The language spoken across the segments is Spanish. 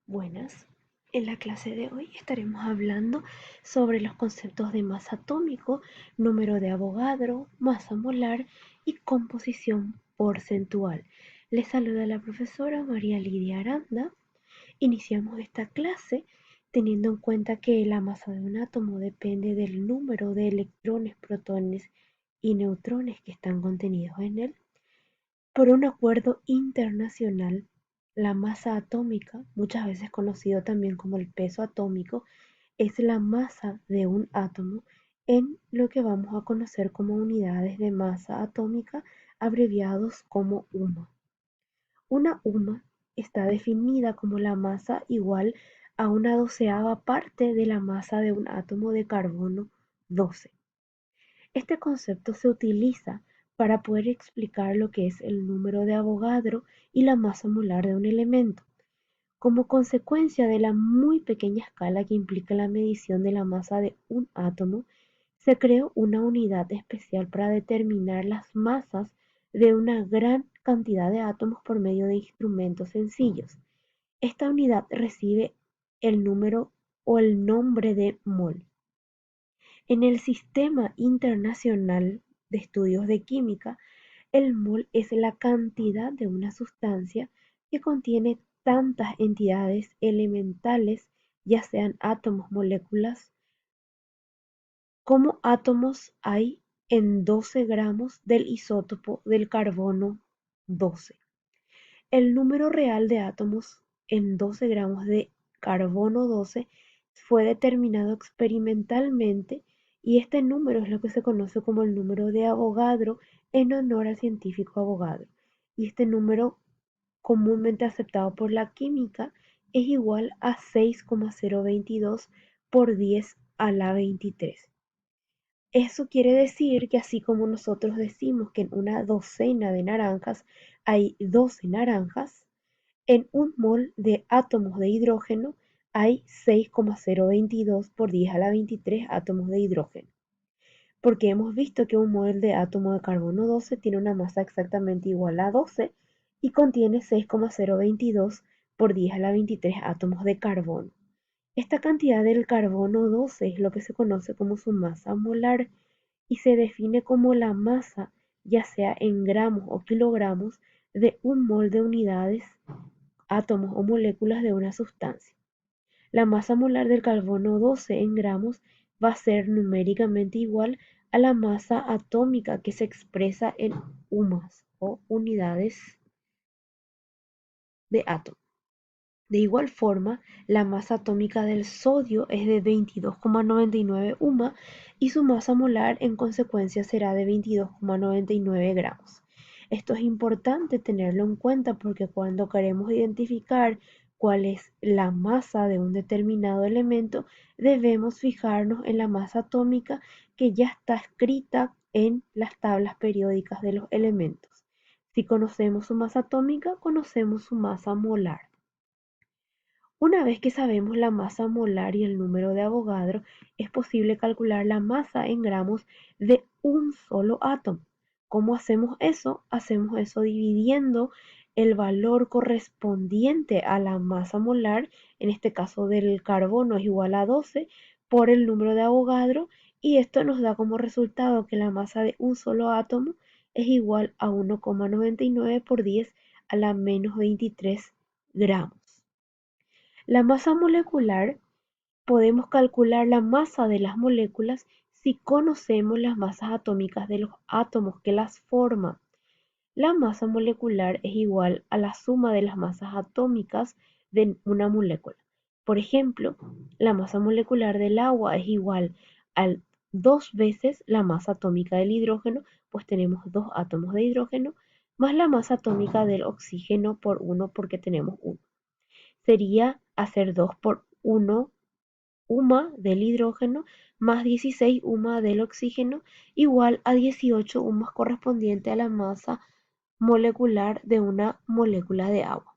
Buenas. En la clase de hoy estaremos hablando sobre los conceptos de masa atómico, número de Avogadro, masa molar y composición porcentual. Les saluda la profesora María Lidia Aranda. Iniciamos esta clase teniendo en cuenta que la masa de un átomo depende del número de electrones, protones y neutrones que están contenidos en él. Por un acuerdo internacional, la masa atómica, muchas veces conocido también como el peso atómico, es la masa de un átomo en lo que vamos a conocer como unidades de masa atómica, abreviados como UMA. Una UMA está definida como la masa igual a una doceava parte de la masa de un átomo de carbono 12. Este concepto se utiliza para poder explicar lo que es el número de Avogadro y la masa molar de un elemento. Como consecuencia de la muy pequeña escala que implica la medición de la masa de un átomo, se creó una unidad especial para determinar las masas de una gran cantidad de átomos por medio de instrumentos sencillos. Esta unidad recibe el número o el nombre de mol. En el Sistema Internacional de Estudios de Química, el mol es la cantidad de una sustancia que contiene tantas entidades elementales, ya sean átomos, moléculas, como átomos hay en 12 gramos del isótopo del carbono 12. El número real de átomos en 12 gramos de carbono 12 fue determinado experimentalmente y este número es lo que se conoce como el número de Avogadro en honor al científico Avogadro. Y este número, comúnmente aceptado por la química, es igual a 6,022 por 10 a la 23. Eso quiere decir que así como nosotros decimos que en una docena de naranjas hay 12 naranjas, en un mol de átomos de hidrógeno hay 6,022 por 10 a la 23 átomos de hidrógeno, porque hemos visto que un mol de átomo de carbono 12 tiene una masa exactamente igual a 12 y contiene 6,022 por 10 a la 23 átomos de carbono. Esta cantidad del carbono 12 es lo que se conoce como su masa molar y se define como la masa, ya sea en gramos o kilogramos, de un mol de unidades, átomos o moléculas de una sustancia. La masa molar del carbono 12 en gramos va a ser numéricamente igual a la masa atómica que se expresa en UMAS o unidades de átomo. De igual forma, la masa atómica del sodio es de 22,99 UMA y su masa molar en consecuencia será de 22,99 gramos. Esto es importante tenerlo en cuenta porque cuando queremos identificar cuál es la masa de un determinado elemento, debemos fijarnos en la masa atómica que ya está escrita en las tablas periódicas de los elementos. Si conocemos su masa atómica, conocemos su masa molar. Una vez que sabemos la masa molar y el número de Avogadro, es posible calcular la masa en gramos de un solo átomo. ¿Cómo hacemos eso? Hacemos eso dividiendo el valor correspondiente a la masa molar, en este caso del carbono es igual a 12, por el número de Avogadro, y esto nos da como resultado que la masa de un solo átomo es igual a 1,99 por 10 a la menos 23 gramos. La masa molecular: podemos calcular la masa de las moléculas si conocemos las masas atómicas de los átomos que las forman. La masa molecular es igual a la suma de las masas atómicas de una molécula. Por ejemplo, la masa molecular del agua es igual a 2 veces la masa atómica del hidrógeno, pues tenemos 2 átomos de hidrógeno, más la masa atómica del oxígeno por 1 porque tenemos 1. Sería hacer 2 por 1 UMA del hidrógeno más 16 UMA del oxígeno igual a 18 UMAs correspondiente a la masa molecular de una molécula de agua.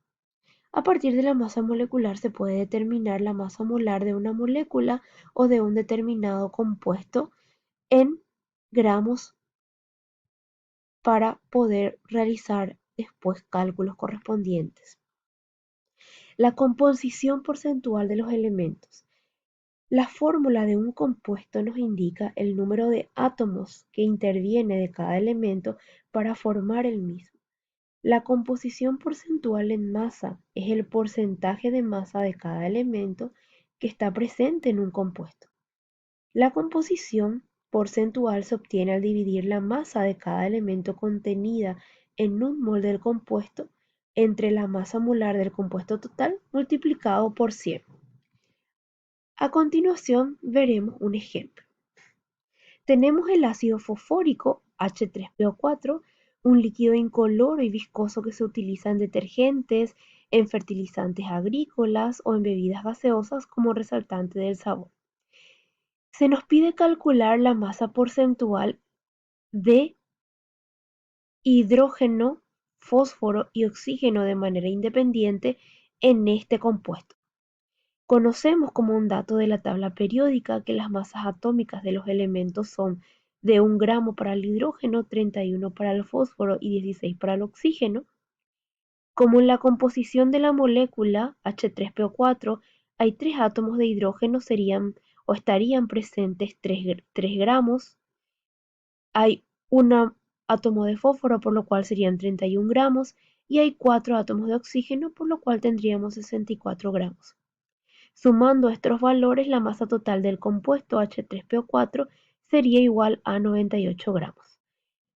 A partir de la masa molecular se puede determinar la masa molar de una molécula o de un determinado compuesto en gramos para poder realizar después cálculos correspondientes. La composición porcentual de los elementos. La fórmula de un compuesto nos indica el número de átomos que interviene de cada elemento para formar el mismo. La composición porcentual en masa es el porcentaje de masa de cada elemento que está presente en un compuesto. La composición porcentual se obtiene al dividir la masa de cada elemento contenida en un mol del compuesto entre la masa molar del compuesto total multiplicado por 100. A continuación veremos un ejemplo. Tenemos el ácido fosfórico H3PO4, un líquido incoloro y viscoso que se utiliza en detergentes, en fertilizantes agrícolas o en bebidas gaseosas como resaltante del sabor. Se nos pide calcular la masa porcentual de hidrógeno, fósforo y oxígeno de manera independiente en este compuesto. Conocemos como un dato de la tabla periódica que las masas atómicas de los elementos son de 1 gramo para el hidrógeno, 31 para el fósforo y 16 para el oxígeno. Como en la composición de la molécula H3PO4 hay 3 átomos de hidrógeno, serían o estarían presentes 3 gramos. Hay un átomo de fósforo, por lo cual serían 31 gramos, y hay 4 átomos de oxígeno, por lo cual tendríamos 64 gramos. Sumando estos valores, la masa total del compuesto H3PO4 sería igual a 98 gramos.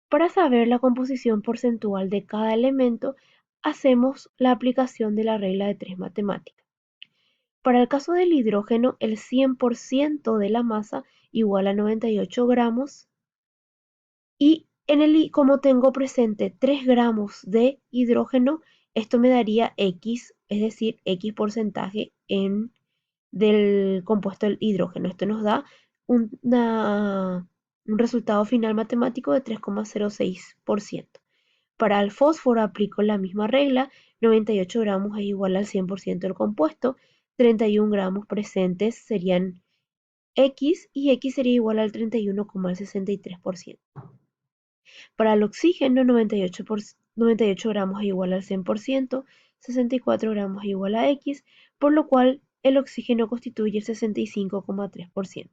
Para saber la composición porcentual de cada elemento, hacemos la aplicación de la regla de 3 matemática. Para el caso del hidrógeno, el 100% de la masa igual a 98 gramos y como tengo presente 3 gramos de hidrógeno, esto me daría X, es decir, X porcentaje del compuesto del hidrógeno. Esto nos da un resultado final matemático de 3,06%. Para el fósforo aplico la misma regla, 98 gramos es igual al 100% del compuesto, 31 gramos presentes serían X y X sería igual al 31,63%. Para el oxígeno, 98 gramos es igual al 100%, 64 gramos es igual a X, por lo cual el oxígeno constituye el 65,3%.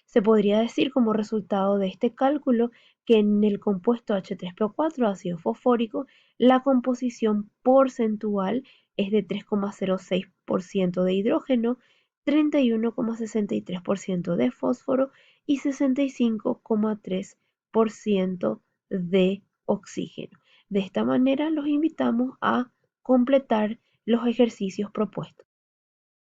Se podría decir como resultado de este cálculo que en el compuesto H3PO4, ácido fosfórico, la composición porcentual es de 3,06% de hidrógeno, 31,63% de fósforo y 65,3% de oxígeno. De esta manera los invitamos a completar los ejercicios propuestos.